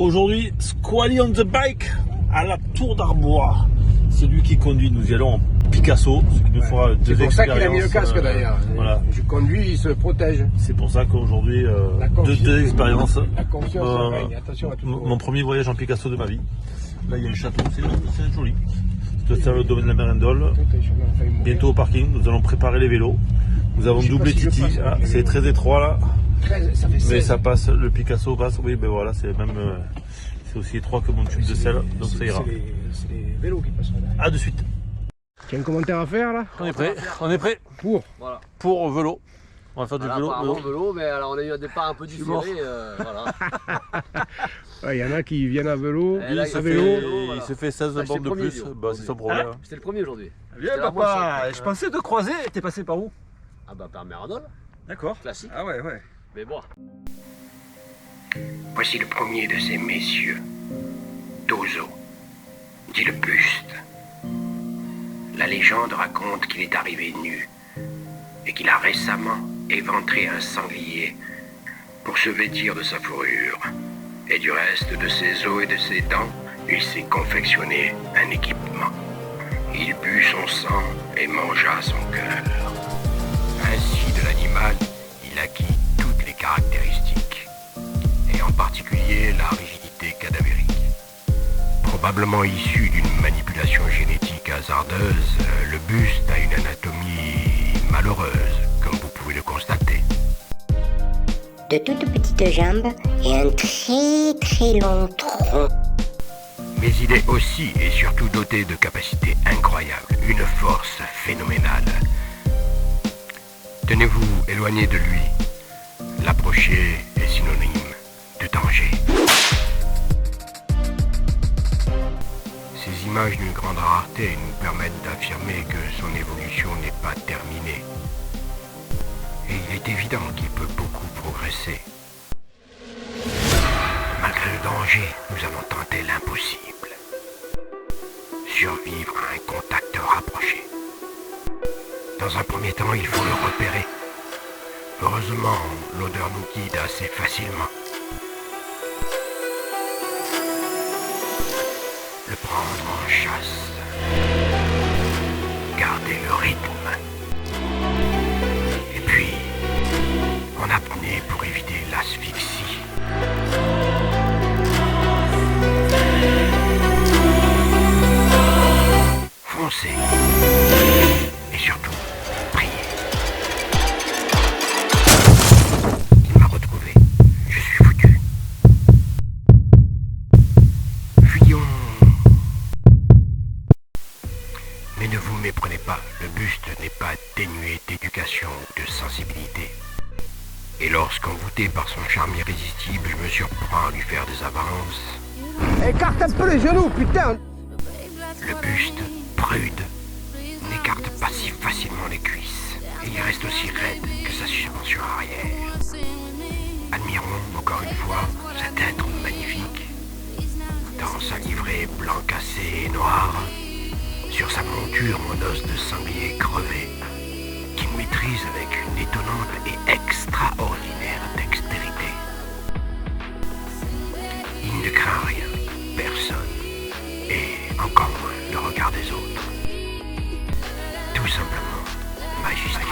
Aujourd'hui, Squally on the bike à la Tour d'Arbois. C'est lui qui conduit, nous y allons en Picasso, ce qui nous fera deux expériences. C'est pour ça qu'il a mis le casque d'ailleurs. Voilà. Je conduis, il se protège. C'est pour ça qu'aujourd'hui, deux expériences. La confiance règne. Attention à tout. Mon premier voyage en Picasso de ma vie. Là, il y a le château, c'est joli. C'est le domaine de la Mérindole. Bientôt au parking, nous allons préparer les vélos. Nous avons doublé Titi. Ah, c'est très étroit là. 13, ça fait 16. Mais ça passe, le Picasso passe. Oui, ben voilà, c'est même. C'est aussi étroit que mon tube de sel, donc ça ira. C'est les vélos qui passent là. A de suite. Tu as un commentaire à faire là? On est prêt. On est prêt. Voilà. Pour vélo. On va faire du vélo. Vélo, mais alors on a eu un départ un peu différé. Voilà. Il y en a qui viennent à vélo, Il se fait 16 bornes de plus. Bah, c'est son problème. C'était le premier aujourd'hui. Viens papa, je pensais te croiser, t'es passé par où? Ah bah par Mérindole. D'accord. Classique. Ah ouais. Mais bon. Voici le premier de ces messieurs, Tozo, dit le buste. La légende raconte qu'il est arrivé nu et qu'il a récemment éventré un sanglier pour se vêtir de sa fourrure. Et du reste de ses os et de ses dents, il s'est confectionné un équipement. Il but son sang et mangea son cœur. Ainsi de l'animal, il acquit toutes les caractéristiques, et en particulier la rigidité cadavérique. Probablement issu d'une manipulation génétique hasardeuse, le buste a une anatomie malheureuse, comme vous pouvez le constater. De toutes petites jambes et un très long tronc. Mais il est aussi et surtout doté de capacités incroyables, une force phénoménale. Tenez-vous éloigné de lui. L'approcher est synonyme de danger. Ces images d'une grande rareté nous permettent d'affirmer que son évolution n'est pas terminée. Et il est évident qu'il peut beaucoup progresser. Malgré le danger, nous avons tenté l'impossible. Survivre à un contact rapproché. Dans un premier temps, il faut le repérer. Heureusement, l'odeur nous guide assez facilement. Le prendre en chasse. Garder le rythme. Et puis, en apnée pour éviter l'asphyxie. Foncez. Et surtout, priez. Il m'a retrouvé. Je suis foutu. Fuyons. Mais ne vous méprenez pas, le buste n'est pas dénué d'éducation ou de sensibilité. Et lorsqu'envoûté par son charme irrésistible, je me surprends à lui faire des avances. Écarte un peu les genoux, putain! Le buste, prude, n'écarte pas si facilement les cuisses. Et il reste aussi raide que sa suspension arrière. Admirons encore une fois cet être magnifique. Dans sa livrée blanc cassé et noir, sur sa monture mon os de sanglier crevé, qu'il maîtrise avec une étonnante et extraordinaire dextérité. Il ne craint rien, personne, et encore moins le regard des autres. Tout simplement magistral.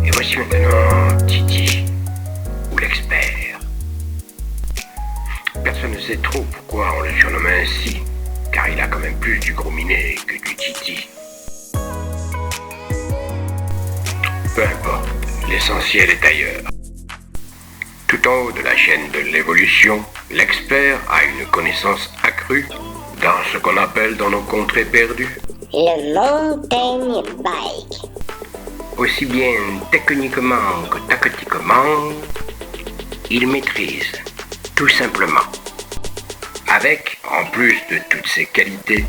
Et voici maintenant Titi, ou l'expert. Personne ne sait trop pourquoi on le surnomme ainsi, car il a quand même plus du gros minet que du Titi. Peu importe, l'essentiel est ailleurs. Tout en haut de la chaîne de l'évolution, l'expert a une connaissance accrue dans ce qu'on appelle dans nos contrées perdues Le mountain bike. aussi bien techniquement que tactiquement, Il maîtrise, tout simplement. Avec, en plus de toutes ses qualités,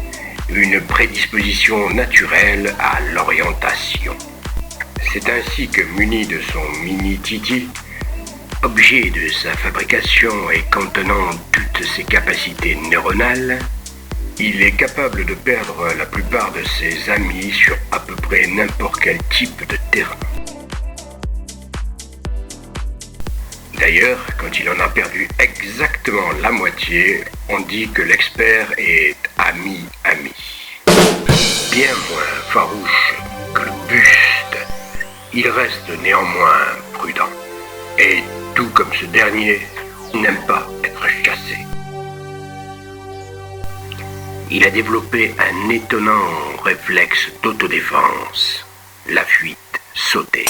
une prédisposition naturelle à l'orientation. C'est ainsi que muni de son mini-titi, objet de sa fabrication et contenant toutes ses capacités neuronales, il est capable de perdre la plupart de ses amis sur à peu près n'importe quel type de terrain. D'ailleurs, quand il en a perdu exactement la moitié, on dit que l'expert est ami-ami. Bien moins farouche que le buste, il reste néanmoins prudent. Et tout comme ce dernier, n'aime pas être chassé. Il a développé un étonnant réflexe d'autodéfense, la fuite sautée.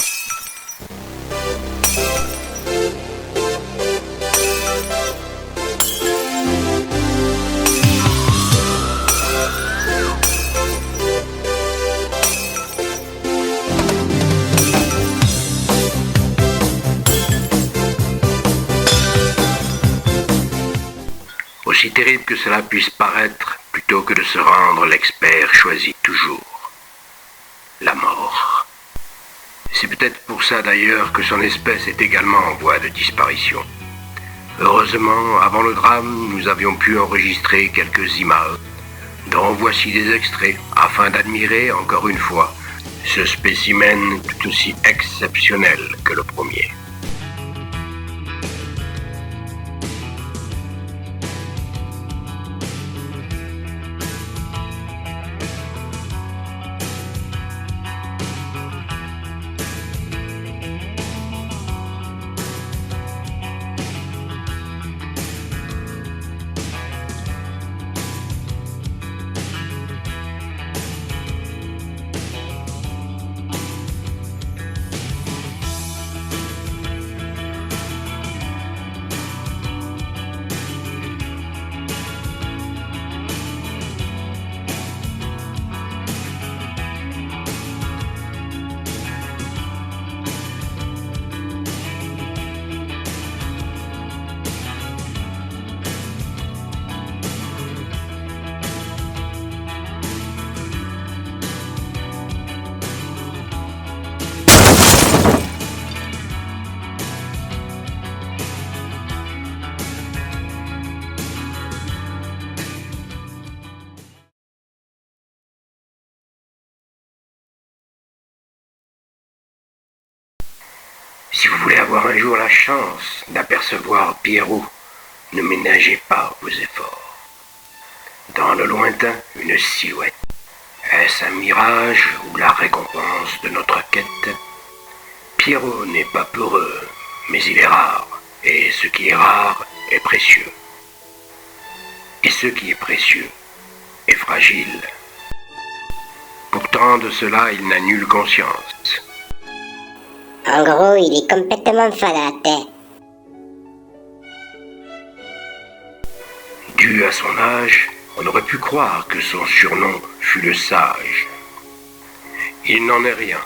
Aussi terrible que cela puisse paraître, plutôt que de se rendre, l'expert choisit toujours la mort. C'est peut-être pour ça d'ailleurs que son espèce est également en voie de disparition. Heureusement, avant le drame, nous avions pu enregistrer quelques images, dont voici des extraits, afin d'admirer encore une fois ce spécimen tout aussi exceptionnel que le premier. Si vous voulez avoir un jour la chance d'apercevoir Pierrot, ne ménagez pas vos efforts. Dans le lointain, une silhouette. Est-ce un mirage ou la récompense de notre quête? Pierrot n'est pas peureux, mais il est rare, et ce qui est rare est précieux. Et ce qui est précieux est fragile. Pourtant, de cela, il n'a nulle conscience. En gros, il est complètement fadaté. Dû à son âge, on aurait pu croire que son surnom fut le sage. Il n'en est rien.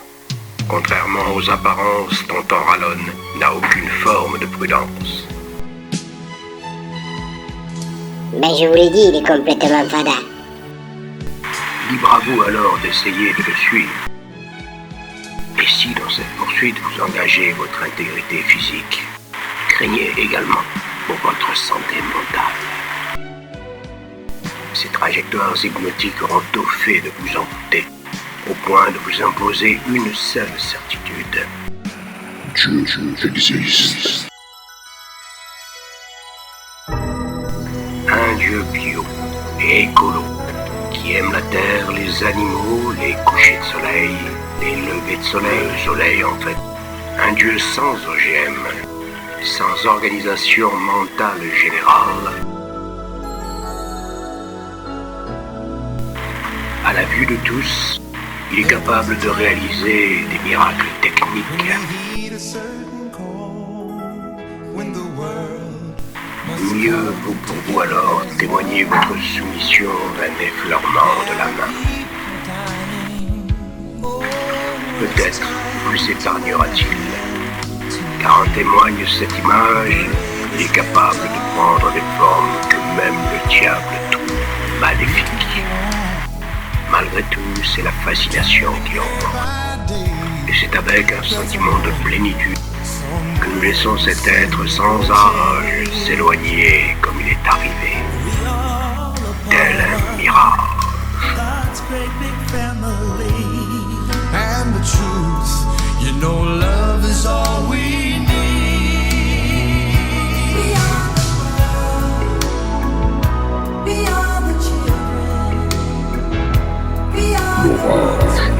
Contrairement aux apparences, Tonton Rallon n'a aucune forme de prudence. Ben je vous l'ai dit, il est complètement fada. Libre à vous alors d'essayer de le suivre. Et si dans cette poursuite vous engagez votre intégrité physique, craignez également pour votre santé mentale. Ces trajectoires hypnotiques auront tôt fait de vous amputer, au point de vous imposer une seule certitude. Dieu existe. Un Dieu bio et écolo, qui aime la terre, les animaux, les couchers de soleil, les levées de soleil, le soleil en fait. Un Dieu sans OGM, sans organisation mentale générale. À la vue de tous, il est capable de réaliser des miracles techniques. Mieux vaut pour vous alors témoigner votre soumission d'un effleurement de la main. Peut-être vous épargnera-t-il car en témoigne cette image qui est capable de prendre des formes que même le diable trouve maléfiques. Malgré tout, c'est la fascination qui l'emporte. Et c'est avec un sentiment de plénitude que nous laissons cet être sans âge s'éloigner comme il est arrivé, tel un mirage. And the truth, you know, love is all we need. Beyond the world, beyond the children, beyond the